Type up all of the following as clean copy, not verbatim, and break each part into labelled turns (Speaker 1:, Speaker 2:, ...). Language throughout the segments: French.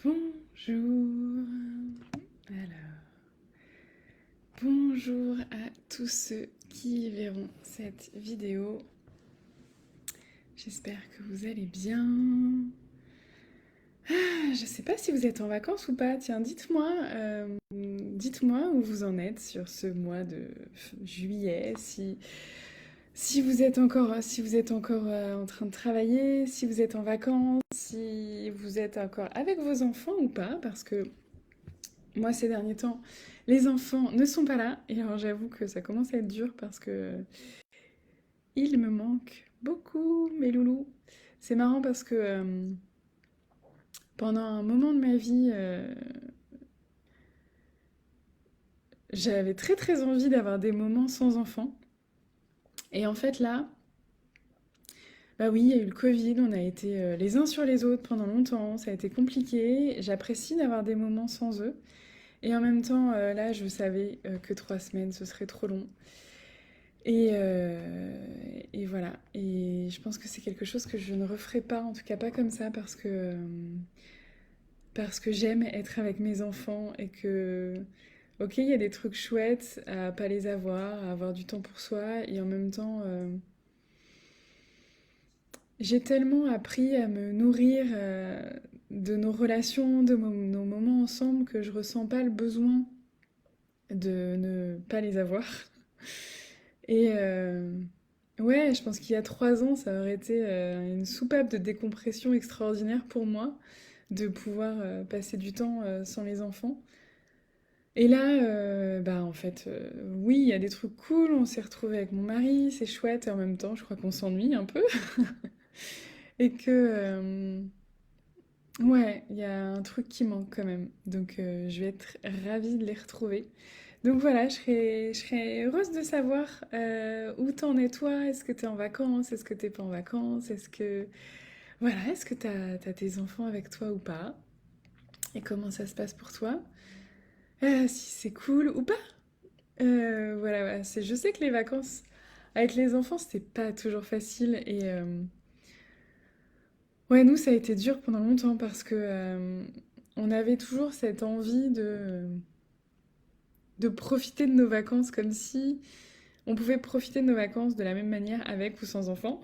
Speaker 1: Bonjour. Alors, bonjour à tous ceux qui verront cette vidéo. J'espère que vous allez bien. Je sais pas si vous êtes en vacances ou pas. Tiens, dites-moi où vous en êtes sur ce mois de juillet. Si vous êtes encore en train de travailler, si vous êtes en vacances, si vous êtes encore avec vos enfants ou pas, parce que moi, ces derniers temps, les enfants ne sont pas là. Et alors, j'avoue que ça commence à être dur parce que il me manque beaucoup, mes loulous. C'est marrant parce que pendant un moment de ma vie, j'avais très très envie d'avoir des moments sans enfants. Et en fait, là, bah oui, il y a eu le Covid, on a été les uns sur les autres pendant longtemps, ça a été compliqué. J'apprécie d'avoir des moments sans eux. Et en même temps, là, je savais que 3 semaines, ce serait trop long. Et, euh, et voilà. Et je pense que c'est quelque chose que je ne referai pas, en tout cas pas comme ça, parce que j'aime être avec mes enfants et que, ok, il y a des trucs chouettes à pas les avoir, à avoir du temps pour soi, et en même temps, j'ai tellement appris à me nourrir de nos relations, nos moments ensemble, que je ressens pas le besoin de ne pas les avoir. Et ouais, je pense qu'il y a 3 ans, ça aurait été une soupape de décompression extraordinaire pour moi, de pouvoir passer du temps sans les enfants. Et là, bah en fait, oui, il y a des trucs cool, on s'est retrové avec mon mari, c'est chouette, et en même temps, je crois qu'on s'ennuie un peu. Et que, ouais, il y a un truc qui manque quand même. Donc je vais être ravie de les retrouver. Donc voilà, je serais heureuse de savoir où t'en es toi. Est-ce que t'es en vacances? Est-ce que t'es pas en vacances? Voilà, est-ce que t'as tes enfants avec toi ou pas? Et comment ça se passe pour toi? Si c'est cool ou pas? Voilà, voilà, je sais que les vacances avec les enfants, c'était pas toujours facile. Et ouais, nous, ça a été dur pendant longtemps parce que on avait toujours cette envie de profiter de nos vacances comme si on pouvait profiter de nos vacances de la même manière avec ou sans enfants.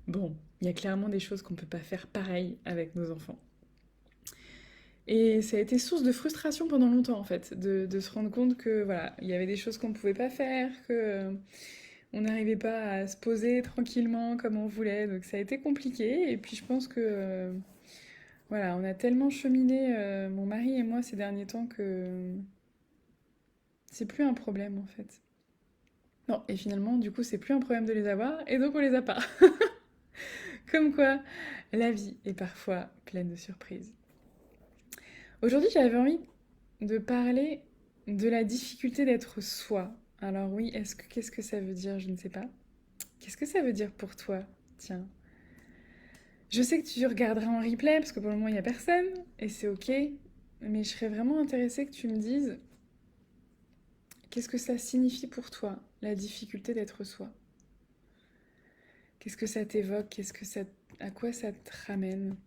Speaker 1: Bon, il y a clairement des choses qu'on peut pas faire pareil avec nos enfants. Et ça a été source de frustration pendant longtemps en fait, de se rendre compte que voilà, il y avait des choses qu'on pouvait pas faire, que on n'arrivait pas à se poser tranquillement comme on voulait, donc ça a été compliqué. Et puis je pense que voilà, on a tellement cheminé mon mari et moi ces derniers temps que c'est plus un problème en fait. Non, et finalement, du coup, c'est plus un problème de les avoir, et donc on les a pas. Comme quoi, la vie est parfois pleine de surprises. Aujourd'hui, j'avais envie de parler de la difficulté d'être soi. Alors oui, qu'est-ce que ça veut dire? Je ne sais pas. Qu'est-ce que ça veut dire pour toi? Tiens. Je sais que tu regarderas en replay, parce que pour le moment, il n'y a personne, et c'est ok. Mais je serais vraiment intéressée que tu me dises qu'est-ce que ça signifie pour toi, la difficulté d'être soi. Qu'est-ce que ça t'évoque? À quoi ça te ramène?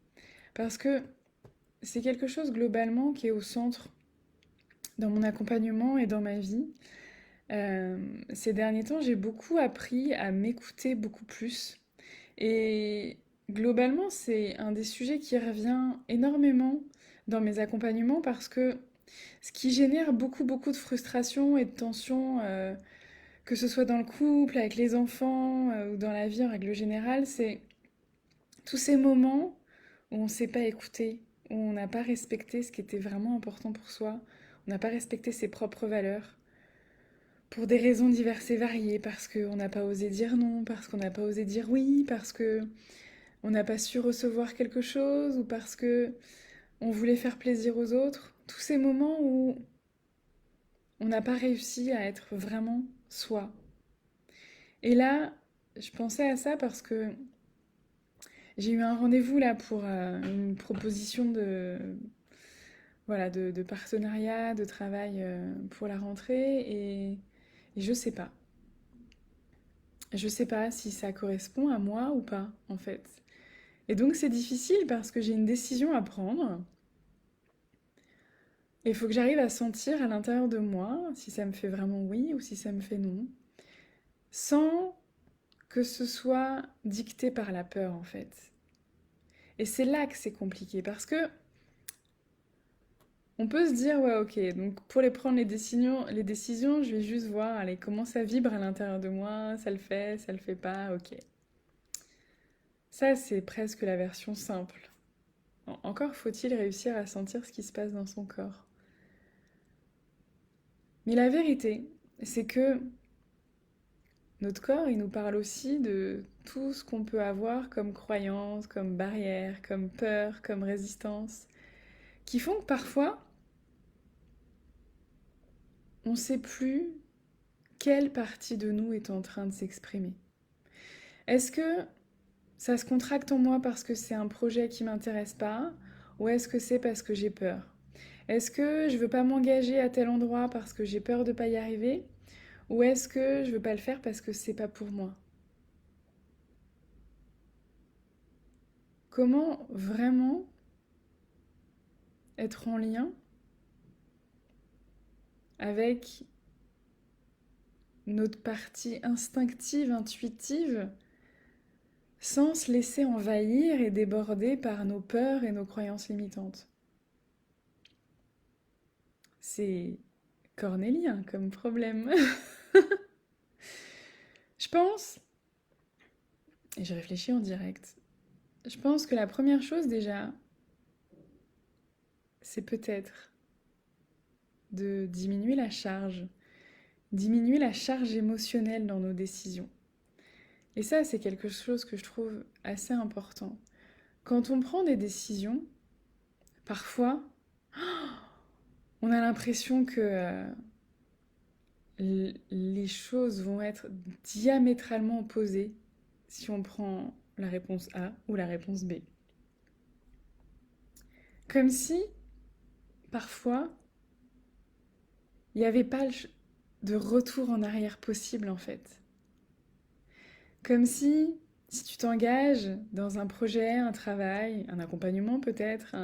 Speaker 1: Parce que c'est quelque chose globalement qui est au centre dans mon accompagnement et dans ma vie. Ces derniers temps, j'ai beaucoup appris à m'écouter beaucoup plus. Et globalement, c'est un des sujets qui revient énormément dans mes accompagnements parce que ce qui génère beaucoup, beaucoup de frustration et de tension, que ce soit dans le couple, avec les enfants ou dans la vie en règle générale, c'est tous ces moments où on ne s'est pas écouté, où on n'a pas respecté ce qui était vraiment important pour soi, on n'a pas respecté ses propres valeurs, pour des raisons diverses et variées, parce qu'on n'a pas osé dire non, parce qu'on n'a pas osé dire oui, parce que on n'a pas su recevoir quelque chose, ou parce que on voulait faire plaisir aux autres. Tous ces moments où on n'a pas réussi à être vraiment soi. Et là, je pensais à ça parce que j'ai eu un rendez-vous là pour une proposition de partenariat, de travail pour la rentrée et je sais pas. Je sais pas si ça correspond à moi ou pas, en fait. Et donc c'est difficile parce que j'ai une décision à prendre Et il faut que j'arrive à sentir à l'intérieur de moi si ça me fait vraiment oui ou si ça me fait non, sans que ce soit dicté par la peur en fait. Et c'est là que c'est compliqué parce que on peut se dire ouais ok, donc pour les prendre les décisions, je vais juste voir allez, comment ça vibre à l'intérieur de moi, ça le fait pas, ok. Ça c'est presque la version simple. Encore faut-il réussir à sentir ce qui se passe dans son corps. Mais la vérité, c'est que notre corps, il nous parle aussi de tout ce qu'on peut avoir comme croyance, comme barrière, comme peur, comme résistance, qui font que parfois, on ne sait plus quelle partie de nous est en train de s'exprimer. Est-ce que ça se contracte en moi parce que c'est un projet qui m'intéresse pas, ou est-ce que c'est parce que j'ai peur? Est-ce que je veux pas m'engager à tel endroit parce que j'ai peur de pas y arriver, ou est-ce que je veux pas le faire parce que c'est pas pour moi? Comment vraiment être en lien avec notre partie instinctive, intuitive, sans se laisser envahir et déborder par nos peurs et nos croyances limitantes? C'est cornélien comme problème. Je pense, et je réfléchis en direct, je pense que la première chose déjà, c'est peut-être de diminuer la charge émotionnelle dans nos décisions. Et ça, c'est quelque chose que je trouve assez important. Quand on prend des décisions, parfois, on a l'impression que les choses vont être diamétralement opposées si on prend la réponse A ou la réponse B. Comme si, parfois, il n'y avait pas de retour en arrière possible, en fait. Comme si tu t'engages dans un projet, un travail, un accompagnement peut-être,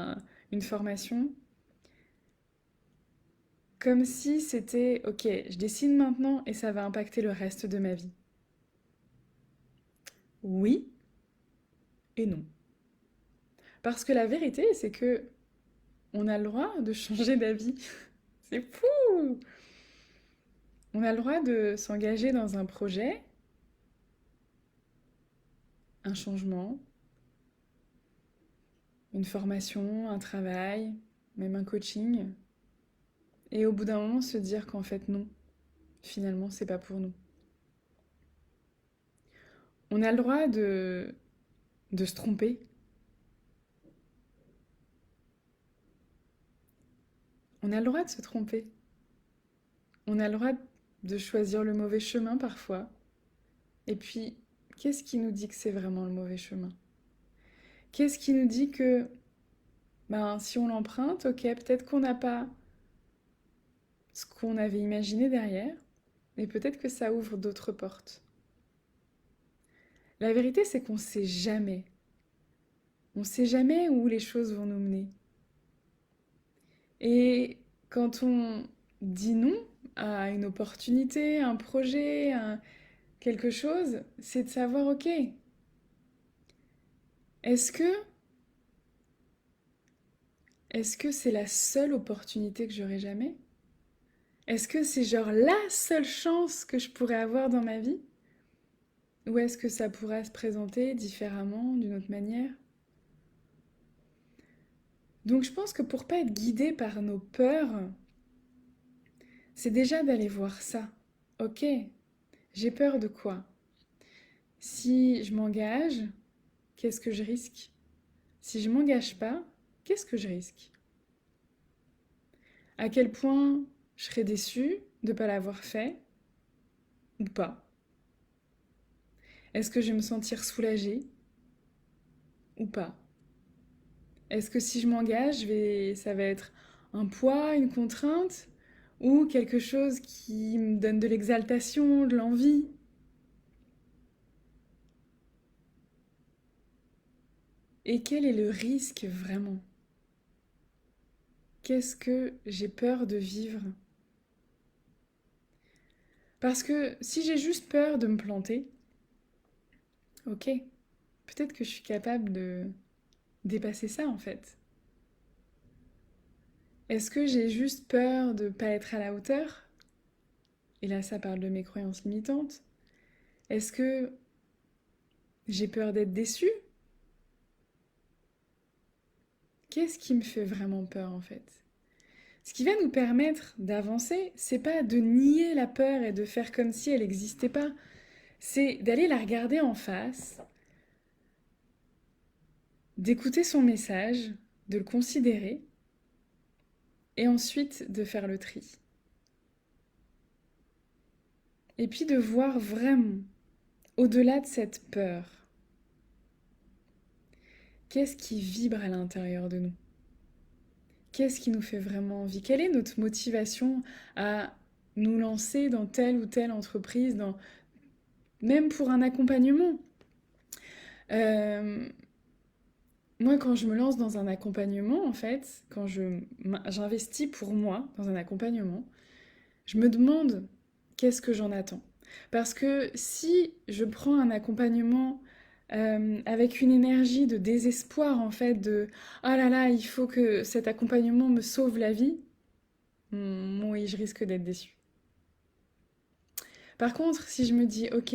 Speaker 1: une formation, comme si c'était, ok, je décide maintenant et ça va impacter le reste de ma vie. Oui et non. Parce que la vérité, c'est que on a le droit de changer d'avis. C'est fou! On a le droit de s'engager dans un projet, un changement, une formation, un travail, même un coaching, et au bout d'un moment se dire qu'en fait non, finalement c'est pas pour nous. On a le droit de se tromper. On a le droit de se tromper. On a le droit de choisir le mauvais chemin parfois. Et puis, qu'est-ce qui nous dit que c'est vraiment le mauvais chemin? Qu'est-ce qui nous dit que, ben, si on l'emprunte, ok, peut-être qu'on n'a pas ce qu'on avait imaginé derrière, mais peut-être que ça ouvre d'autres portes. La vérité, c'est qu'on ne sait jamais. On ne sait jamais où les choses vont nous mener. Et quand on dit non à une opportunité, un projet, quelque chose, c'est de savoir, ok, est-ce que est-ce que c'est la seule opportunité que j'aurai jamais? Est-ce que c'est genre la seule chance que je pourrais avoir dans ma vie? Ou est-ce que ça pourrait se présenter différemment, d'une autre manière? Donc je pense que pour pas être guidé par nos peurs, c'est déjà d'aller voir ça. Ok, j'ai peur de quoi? Si je m'engage, qu'est-ce que je risque? Si je m'engage pas, qu'est-ce que je risque? À quel point je serais déçue de ne pas l'avoir fait ou pas? Est-ce que je vais me sentir soulagée ou pas? Est-ce que si je m'engage, ça va être un poids, une contrainte ou quelque chose qui me donne de l'exaltation, de l'envie? Et quel est le risque vraiment? qu'est-ce que j'ai peur de vivre? Parce que si j'ai juste peur de me planter, ok, peut-être que je suis capable de dépasser ça en fait. Est-ce que j'ai juste peur de pas être à la hauteur? Et là, ça parle de mes croyances limitantes. Est-ce que j'ai peur d'être déçue? Qu'est-ce qui me fait vraiment peur en fait? Ce qui va nous permettre d'avancer, c'est pas de nier la peur et de faire comme si elle n'existait pas, c'est d'aller la regarder en face, d'écouter son message, de le considérer et ensuite de faire le tri. Et puis de voir vraiment, au-delà de cette peur, qu'est-ce qui vibre à l'intérieur de nous? Qu'est-ce qui nous fait vraiment envie? Quelle est notre motivation à nous lancer dans telle ou telle entreprise, même pour un accompagnement? Euh, Moi, quand je me lance dans un accompagnement, en fait, j'investis pour moi dans un accompagnement, je me demande qu'est-ce que j'en attends. Parce que si je prends un accompagnement avec une énergie de désespoir, en fait, de ah là là, il faut que cet accompagnement me sauve la vie, oui, je risque d'être déçue. Par contre, si je me dis ok,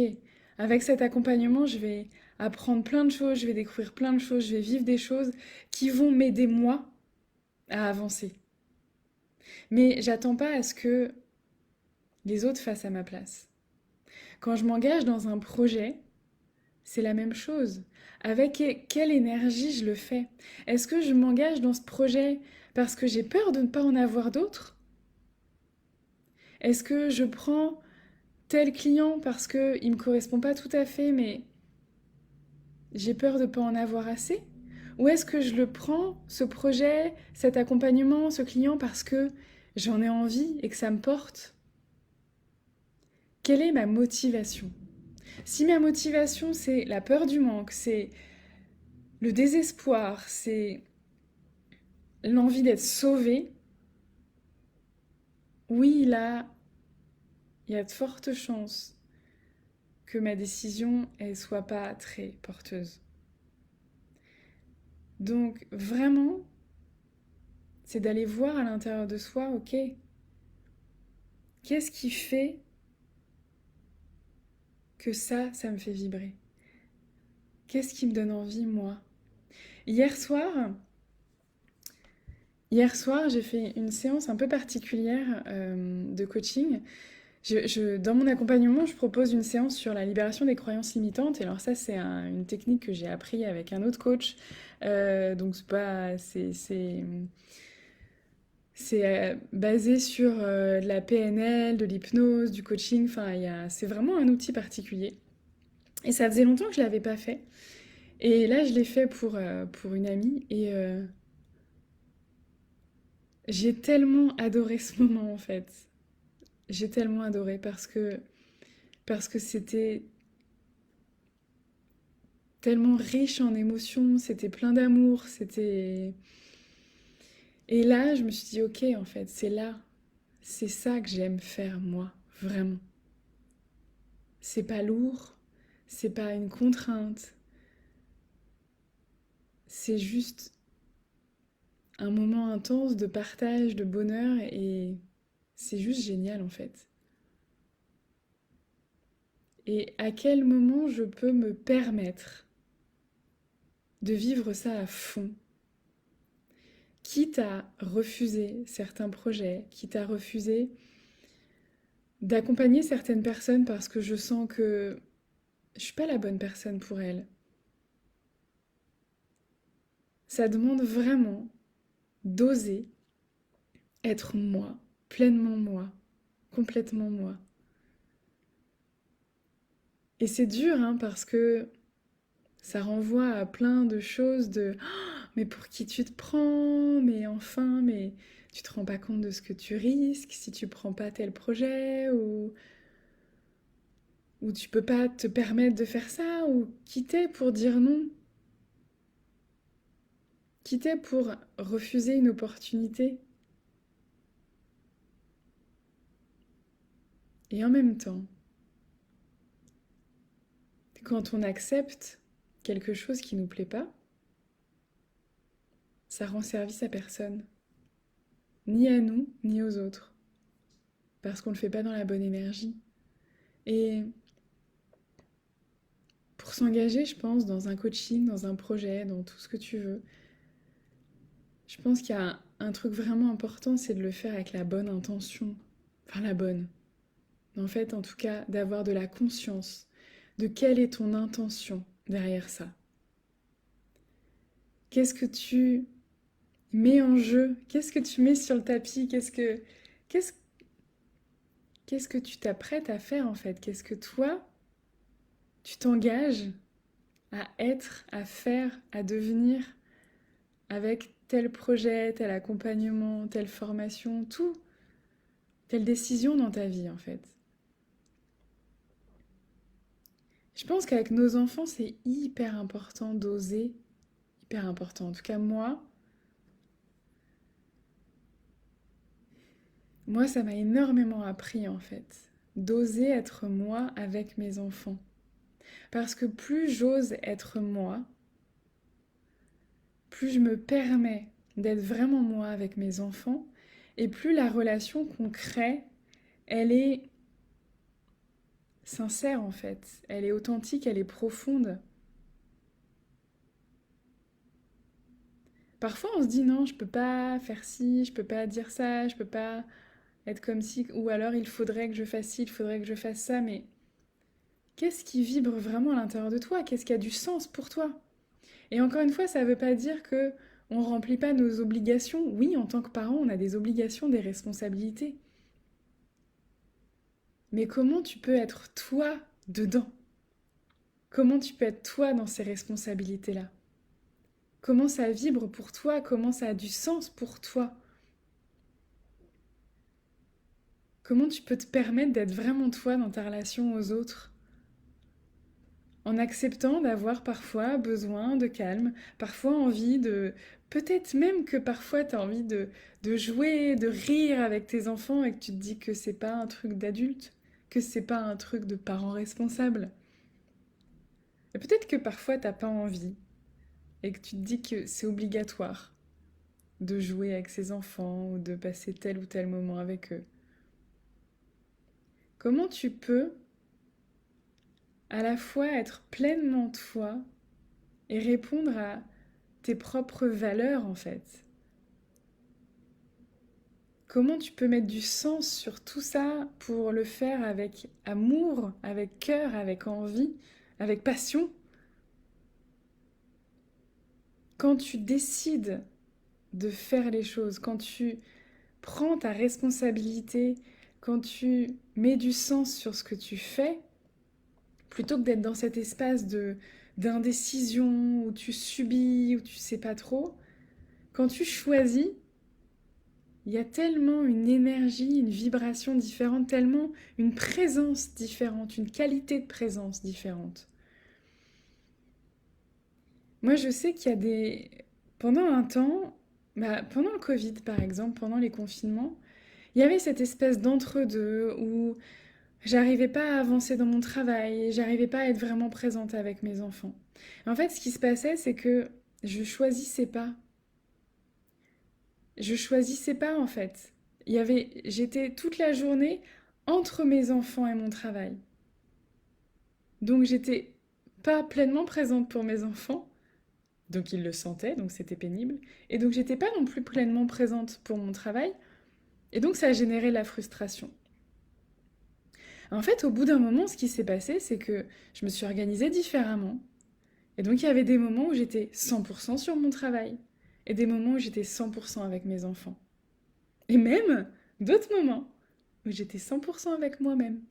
Speaker 1: avec cet accompagnement, je vais apprendre plein de choses, je vais découvrir plein de choses, je vais vivre des choses qui vont m'aider moi à avancer. Mais j'attends pas à ce que les autres fassent à ma place. Quand je m'engage dans un projet, c'est la même chose. Avec quelle énergie je le fais? Est-ce que je m'engage dans ce projet parce que j'ai peur de ne pas en avoir d'autres? Est-ce que je prends tel client parce qu'il ne me correspond pas tout à fait, mais j'ai peur de ne pas en avoir assez? Ou est-ce que je le prends, ce projet, cet accompagnement, ce client, parce que j'en ai envie et que ça me porte? Quelle est ma motivation? Si ma motivation, c'est la peur du manque, c'est le désespoir, c'est l'envie d'être sauvé, oui, là, il y a de fortes chances que ma décision, elle soit pas très porteuse. Donc, vraiment, c'est d'aller voir à l'intérieur de soi, ok, qu'est-ce qui fait que ça me fait vibrer? Qu'est-ce qui me donne envie, moi? Hier soir, Hier soir, j'ai fait une séance un peu particulière de coaching. Dans mon accompagnement, je propose une séance sur la libération des croyances limitantes. Et alors ça, c'est une technique que j'ai appris avec un autre coach. Donc c'est pas, c'est basé sur de la PNL, de l'hypnose, du coaching. Enfin, c'est vraiment un outil particulier. Et ça faisait longtemps que je l'avais pas fait. Et là, je l'ai fait pour une amie. Et j'ai tellement adoré ce moment en fait. J'ai tellement adoré parce que c'était tellement riche en émotions, c'était plein d'amour, c'était... Et là, je me suis dit, ok, en fait, c'est ça que j'aime faire, moi, vraiment. C'est pas lourd, c'est pas une contrainte, c'est juste un moment intense de partage, de bonheur, et c'est juste génial, en fait. Et à quel moment je peux me permettre de vivre ça à fond, quitte à refuser certains projets, quitte à refuser d'accompagner certaines personnes parce que je sens que je suis pas la bonne personne pour elles. Ça demande vraiment d'oser être moi, pleinement moi, complètement moi. Et c'est dur hein, parce que ça renvoie à plein de choses de oh, mais pour qui tu te prends, mais enfin, mais tu te rends pas compte de ce que tu risques si tu prends pas tel projet ou tu peux pas te permettre de faire ça ou quitter pour dire non, quitter pour refuser une opportunité. Et en même temps, quand on accepte quelque chose qui nous plaît pas, ça rend service à personne, ni à nous, ni aux autres, parce qu'on le fait pas dans la bonne énergie. Et pour s'engager, je pense, dans un coaching, dans un projet, dans tout ce que tu veux, je pense qu'il y a un truc vraiment important, c'est de le faire avec la bonne intention. Enfin, la bonne. En fait, en tout cas, d'avoir de la conscience de quelle est ton intention derrière ça. Qu'est-ce que tu mets en jeu? Qu'est-ce que tu mets sur le tapis? Qu'est-ce, qu'est-ce que tu t'apprêtes à faire en fait? Qu'est-ce que toi, tu t'engages à être, à faire, à devenir avec tel projet, tel accompagnement, telle formation, tout, telle décision dans ta vie en fait. Je pense qu'avec nos enfants, c'est hyper important d'oser, hyper important. En tout cas, moi, ça m'a énormément appris en fait, d'oser être moi avec mes enfants. Parce que plus j'ose être moi, plus je me permets d'être vraiment moi avec mes enfants, et plus la relation qu'on crée, elle est sincère en fait, elle est authentique, elle est profonde. Parfois on se dit non, je peux pas faire ci, je peux pas dire ça, je peux pas être comme ci, ou alors il faudrait que je fasse ci, il faudrait que je fasse ça, mais qu'est-ce qui vibre vraiment à l'intérieur de toi? Qu'est-ce qui a du sens pour toi? Et encore une fois, ça veut pas dire que on remplit pas nos obligations. Oui, en tant que parent, on a des obligations, des responsabilités. Mais comment tu peux être toi dedans? Comment tu peux être toi dans ces responsabilités-là? Comment ça vibre pour toi? Comment ça a du sens pour toi? Comment tu peux te permettre d'être vraiment toi dans ta relation aux autres? En acceptant d'avoir parfois besoin de calme, parfois envie de... Peut-être même que parfois tu as envie de jouer, de rire avec tes enfants et que tu te dis que c'est pas un truc d'adulte, que c'est pas un truc de parent responsable. Et peut-être que parfois t'as pas envie et que tu te dis que c'est obligatoire de jouer avec ses enfants ou de passer tel ou tel moment avec eux. Comment tu peux à la fois être pleinement toi et répondre à tes propres valeurs en fait? Comment tu peux mettre du sens sur tout ça pour le faire avec amour, avec cœur, avec envie, avec passion? Quand tu décides de faire les choses, quand tu prends ta responsabilité, quand tu mets du sens sur ce que tu fais, plutôt que d'être dans cet espace de d'indécision où tu subis, où tu sais pas trop, quand tu choisis, il y a tellement une énergie, une vibration différente, tellement une présence différente, une qualité de présence différente. Moi, je sais qu'il y a des... Pendant un temps, pendant le Covid par exemple, pendant les confinements, il y avait cette espèce d'entre-deux où j'arrivais pas à avancer dans mon travail, j'arrivais pas à être vraiment présente avec mes enfants. En fait, ce qui se passait, c'est que je choisissais pas. Je choisissais pas en fait. J'étais toute la journée entre mes enfants et mon travail. Donc j'étais pas pleinement présente pour mes enfants, donc ils le sentaient, donc c'était pénible. Et donc j'étais pas non plus pleinement présente pour mon travail, et donc ça a généré la frustration. En fait, au bout d'un moment, ce qui s'est passé, c'est que je me suis organisée différemment. Et donc il y avait des moments où j'étais 100% sur mon travail, et des moments où j'étais 100% avec mes enfants. Et même d'autres moments où j'étais 100% avec moi-même.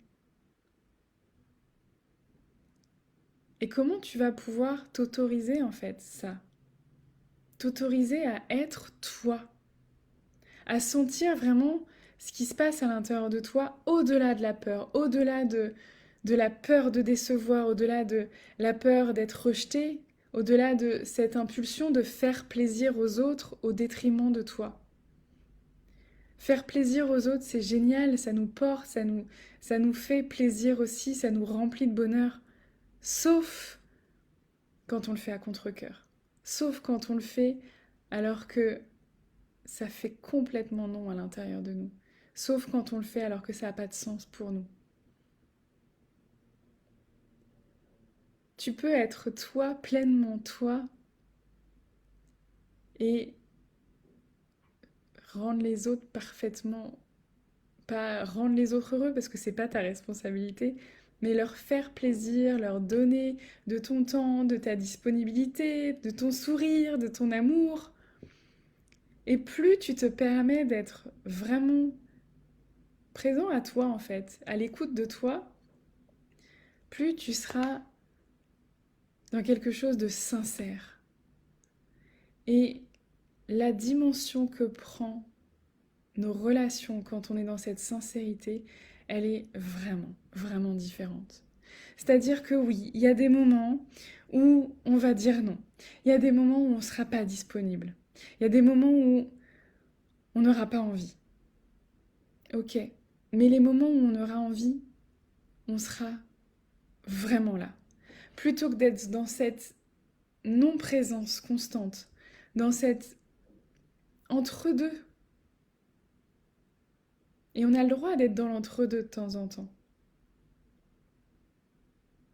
Speaker 1: Et comment tu vas pouvoir t'autoriser en fait ça? T'autoriser à être toi, à sentir vraiment ce qui se passe à l'intérieur de toi au-delà de la peur, au-delà de la peur de décevoir, au-delà de la peur d'être rejeté, au-delà de cette impulsion de faire plaisir aux autres au détriment de toi. Faire plaisir aux autres, c'est génial, ça nous porte, ça nous fait plaisir aussi, ça nous remplit de bonheur. Sauf quand on le fait à contre-cœur. Sauf quand on le fait alors que ça fait complètement non à l'intérieur de nous. Sauf quand on le fait alors que ça n'a pas de sens pour nous. Tu peux être toi, pleinement toi, et rendre les autres parfaitement, pas rendre les autres heureux parce que c'est pas ta responsabilité, mais leur faire plaisir, leur donner de ton temps, de ta disponibilité, de ton sourire, de ton amour. Et plus tu te permets d'être vraiment présent à toi en fait, à l'écoute de toi, plus tu seras dans quelque chose de sincère. Et la dimension que prend nos relations quand on est dans cette sincérité, elle est vraiment, vraiment différente. C'est-à-dire que oui, il y a des moments où on va dire non. Il y a des moments où on ne sera pas disponible. Il y a des moments où on n'aura pas envie. Ok. Mais les moments où on aura envie, on sera vraiment là. Plutôt que d'être dans cette non-présence constante, dans cette entre-deux. Et on a le droit d'être dans l'entre-deux de temps en temps.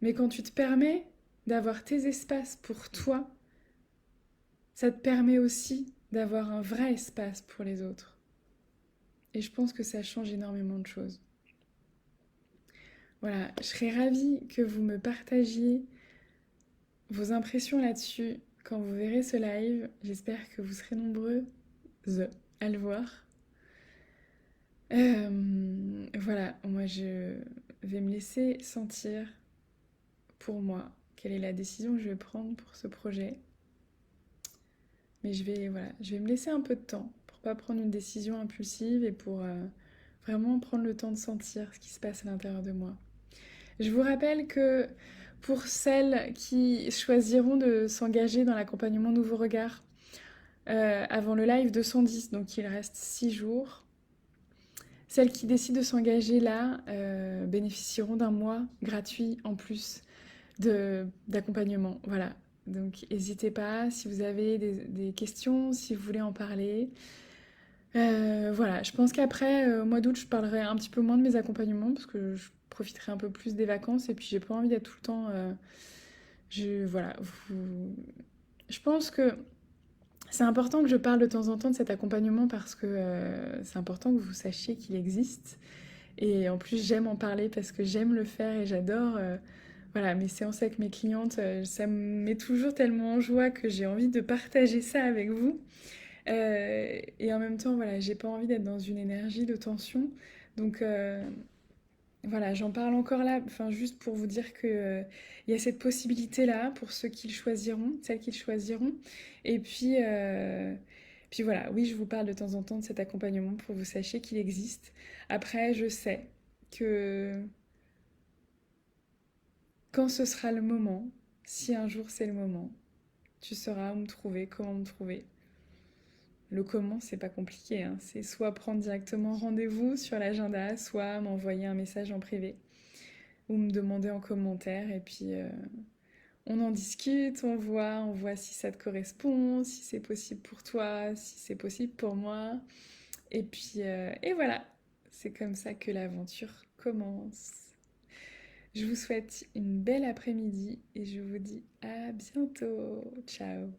Speaker 1: Mais quand tu te permets d'avoir tes espaces pour toi, ça te permet aussi d'avoir un vrai espace pour les autres. Et je pense que ça change énormément de choses. Voilà, je serais ravie que vous me partagiez vos impressions là-dessus quand vous verrez ce live. J'espère que vous serez nombreux à le voir. Voilà, moi je vais me laisser sentir pour moi quelle est la décision que je vais prendre pour ce projet. Mais je vais me laisser un peu de temps pour pas prendre une décision impulsive et pour vraiment prendre le temps de sentir ce qui se passe à l'intérieur de moi. Je vous rappelle que pour celles qui choisiront de s'engager dans l'accompagnement Nouveau Regard avant le live 210, donc il reste 6 jours, celles qui décident de s'engager là bénéficieront d'un mois gratuit en plus d'accompagnement. Voilà. Donc n'hésitez pas, si vous avez des questions, si vous voulez en parler. Voilà, je pense qu'après, au mois d'août, je parlerai un petit peu moins de mes accompagnements parce que je profiterai un peu plus des vacances et puis j'ai pas envie d'être tout le temps. Voilà, je pense que c'est important que je parle de temps en temps de cet accompagnement parce que c'est important que vous sachiez qu'il existe. Et en plus, j'aime en parler parce que j'aime le faire et j'adore. Voilà, mes séances avec mes clientes, ça me met toujours tellement en joie que j'ai envie de partager ça avec vous. Et en même temps, voilà, j'ai pas envie d'être dans une énergie de tension. Donc voilà, j'en parle encore là, enfin juste pour vous dire que il y a cette possibilité-là pour ceux qui le choisiront, celles qui le choisiront. Et puis voilà, oui, je vous parle de temps en temps de cet accompagnement pour que vous sachiez qu'il existe. Après, je sais que quand ce sera le moment, si un jour c'est le moment, tu sauras où me trouver, comment me trouver. Le comment, c'est pas compliqué, hein. C'est soit prendre directement rendez-vous sur l'agenda, soit m'envoyer un message en privé ou me demander en commentaire et puis on en discute, on voit si ça te correspond, si c'est possible pour toi, si c'est possible pour moi. Et puis et voilà, c'est comme ça que l'aventure commence. Je vous souhaite une belle après-midi et je vous dis à bientôt. Ciao.